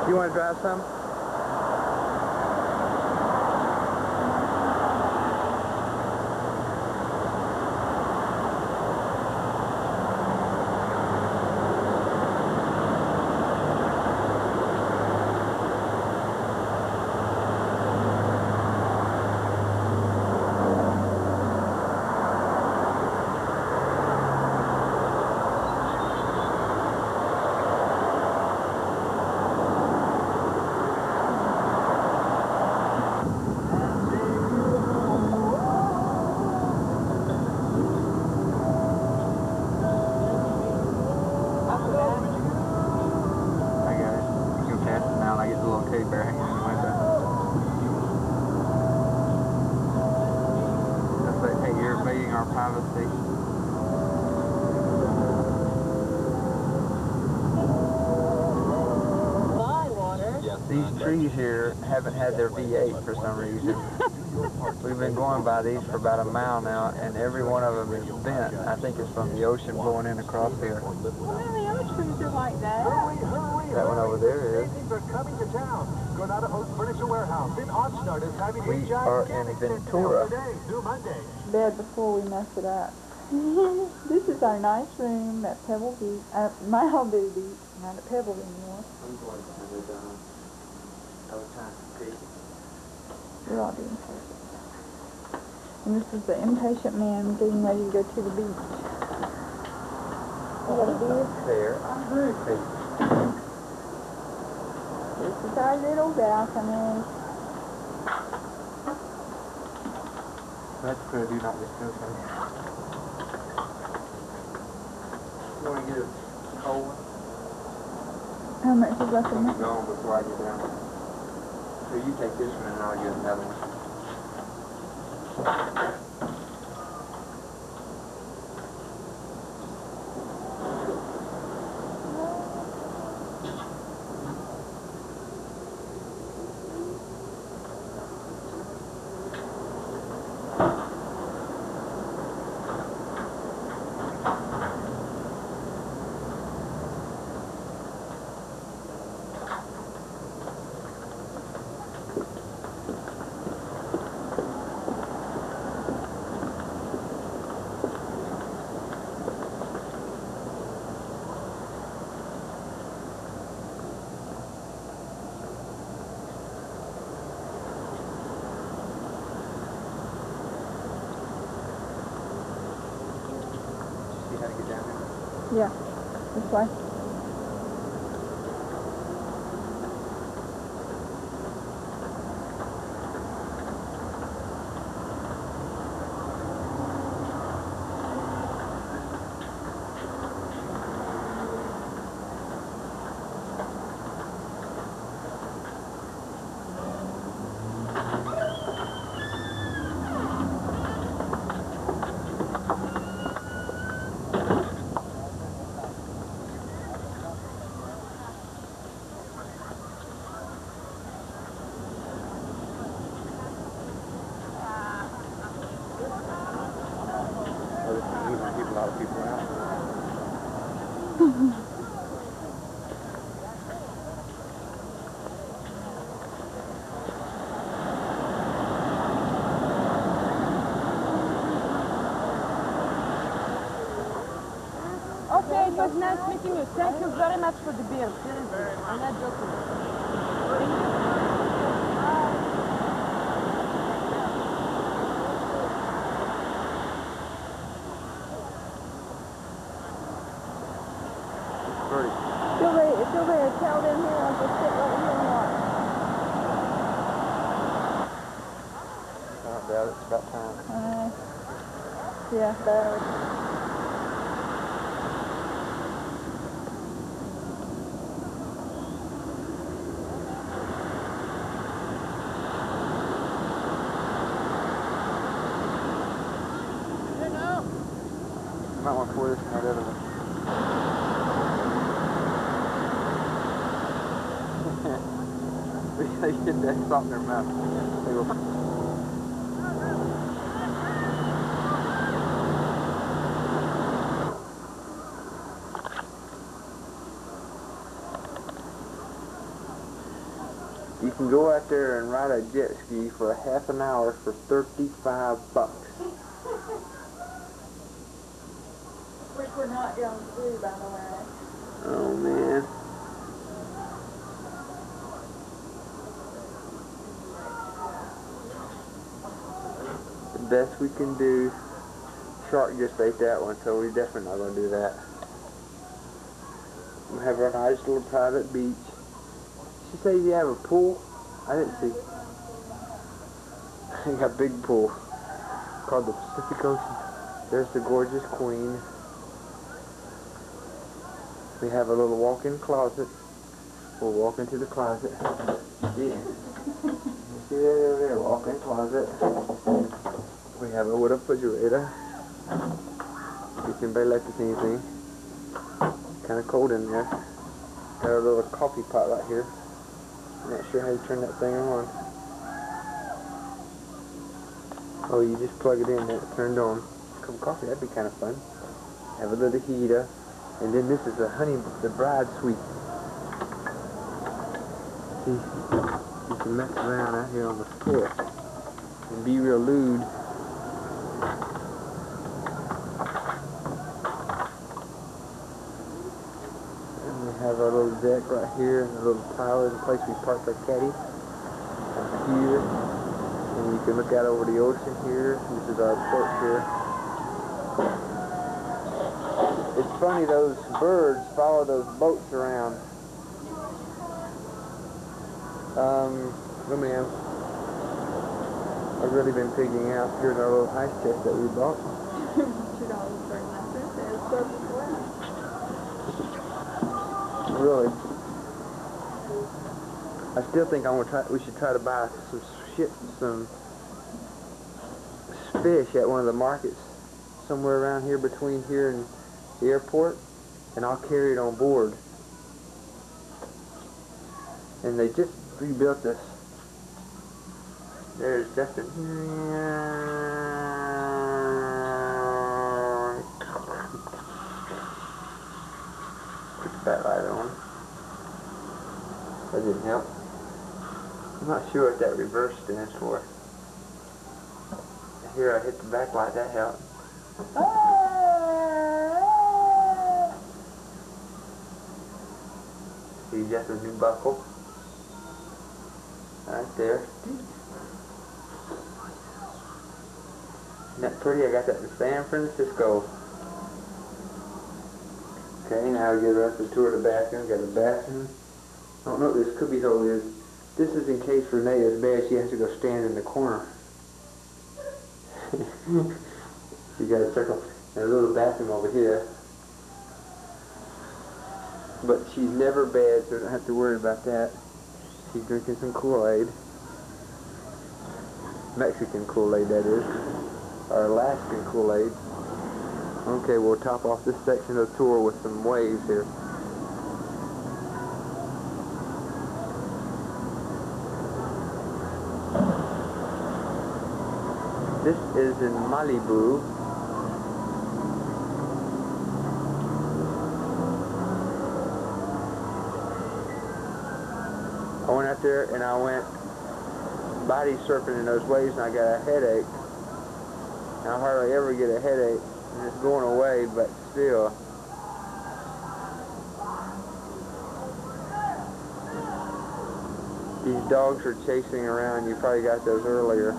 You want to drive some? These trees here haven't had their V8 for some reason. We've been going by these for about a mile now, and every one of them is bent. I think it's from the ocean blowing in across here. Well, the other trees are like that. That one over there is. We are in Ventura. Bed before we mess it up. This is our nice room at Pebble Beach, Malibu Beach, not at Pebble anymore. We're all doing perfect. And this is the impatient man getting ready to go to the beach. What it is? There. This is our little balcony. That's good, do not discuss that. You want to get a cold one? How much is left in I'll it? be gone before I get down. So you take this one and I'll get another one. Yeah, this way. A lot of people out. Okay, it was nice meeting you. Thank you very much for the beer. Seriously, I'm not joking. Still there. Tell them here. I'll just sit right here and watch. Not bad. It's about time. Yeah, better. You might want to pour this in that other one. They get that salt in their mouth. They will. You can go out there and ride a jet ski for a half an hour for $35. Which we're not going to do, by the way. Oh, man. The best we can do. Shark just ate that one, so we're definitely not going to do that. We have our nice little private beach. Did she say you have a pool? I didn't see. You got a big pool called the Pacific Ocean. There's the gorgeous queen. We have a little walk-in closet. We'll walk into the closet. See that over there? Walk-in closet. We have a wood refrigerator. You can barely let this anything. Kind of cold in there. Got a little coffee pot right here. I'm not sure how you turn that thing on. Oh, you just plug it in and it's turned on. A cup of coffee, that'd be kind of fun. Have a little heater. And then this is the bride suite. See, you can mess around out here on the floor and be real lewd. And we have our little deck right here, and a little tower, the place we parked our caddy. Here, and you can look out over the ocean here. This is our porch here. It's funny, those birds follow those boats around. Let me have. I've really been pigging out. Here's our little ice chest that we bought. $2.39. Really. I still think we should try to buy some fish at one of the markets somewhere around here between here and the airport, and I'll carry it on board. And they just rebuilt this. There's Justin. Put that light on. That didn't help. I'm not sure what that reverse stands for. Here I hit the backlight, that helped. See Justin's new buckle. Right there. Isn't that pretty? I got that in San Francisco. Okay, now we get us a tour of the bathroom. Got a bathroom. I don't know what this cubby hole is. This is in case Renee is bad, she has to go stand in the corner. You got a circle. And a little bathroom over here. But she's never bad, so don't have to worry about that. She's drinking some Kool-Aid. Mexican Kool-Aid, that is. Or Alaskan Kool-Aid. Okay, we'll top off this section of the tour with some waves here. This is in Malibu. I went out there and I went body surfing in those waves and I got a headache. And I hardly ever get a headache, and it's going away, but still. These dogs are chasing around. You probably got those earlier.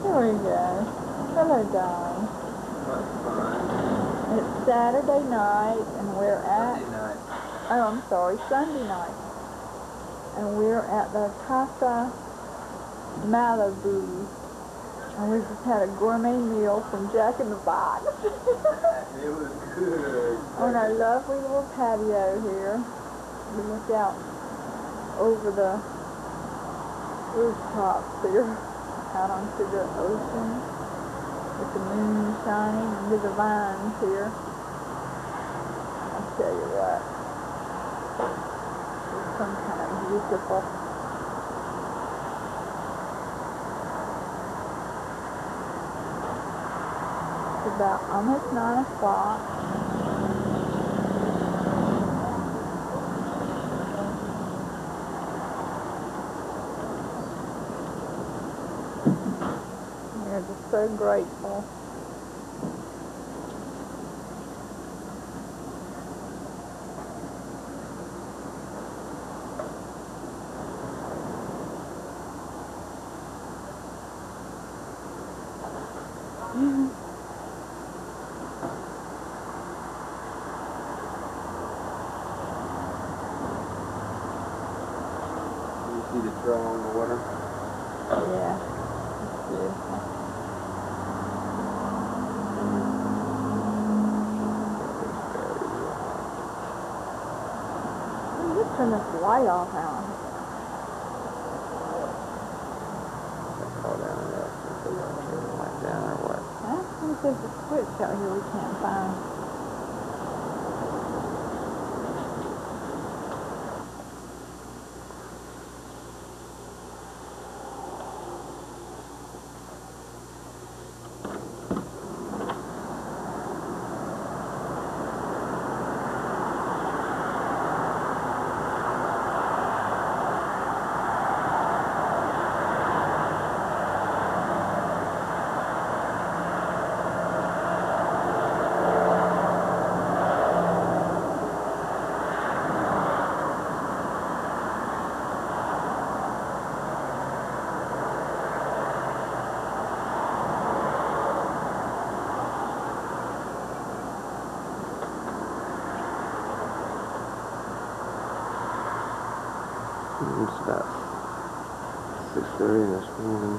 There we go. Hello, darling. It's Saturday night, and we're at... Sunday night. And we're at the Casa Malibu. And we just had a gourmet meal from Jack in the Box. It was good. On our lovely little patio here. We look out over the rooftops here, out onto the ocean, with the moon shining into the vines here. I'll tell you what, it's some kind of beautiful about almost 9 o'clock. We're just so grateful. You see the trail on the water? Yeah, it's beautiful. Let's turn this light off out here. Fall down in there. Like down or what? I think there's a switch out here we can't find. It's about 6:30 this morning.